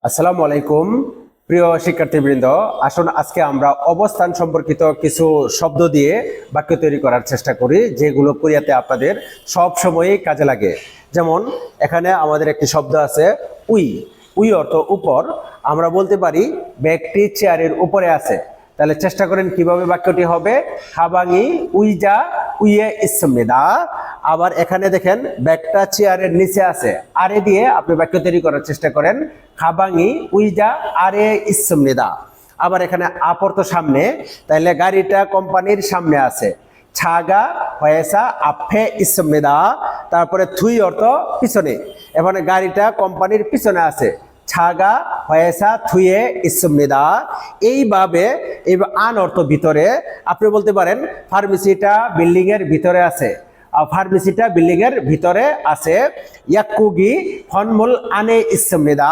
আসসালামু আলাইকুম প্রিয় শিক্ষার্থীবৃন্দ, আসুন আজকে আমরা অবস্থান সম্পর্কিত কিছু শব্দ দিয়ে বাক্য তৈরি করার চেষ্টা করি, যেগুলো কোরিয়াতে আপনাদের সব সময়ই কাজে লাগে। যেমন এখানে আমাদের একটি শব্দ আছে উই। উই অর্থ উপর। আমরা বলতে পারি ব্যক্তি চেয়ারের উপরে আছে। তাহলে চেষ্টা করেন কিভাবে বাক্যটি হবে। খাবাঙি উইজা উইয়ে ইসমনিদা। আবার এখানে দেখেন ব্যাগটা চেয়ারের নিচে আছে, আরে দিয়ে আপনি বাক্য তৈরি করার চেষ্টা করেন। খাবাঙি উইজা আরে ইসমনিদা। আবার এখানে আপর তো সামনে, তাহলে গাড়িটা কোম্পানির সামনে আছে। ছাগা হয়েসা আফে ইসমনিদা। তারপরে থুই অর্থ পিছনে, এখানে গাড়িটা কোম্পানির পিছনে আছে। ছাগা হয়েসা থুয়ে ইসমনিদা। এইভাবে আন অর্থ ভিতরে আপনি বলতে পারেন ফার্মেসিটা বিল্ডিং এর ভিতরে আছে। ফার্মেসিটা বিল্ডিং এর ভিতরে আছে। ইয়াকুগি ফনমুল আনে ইসমনিদা।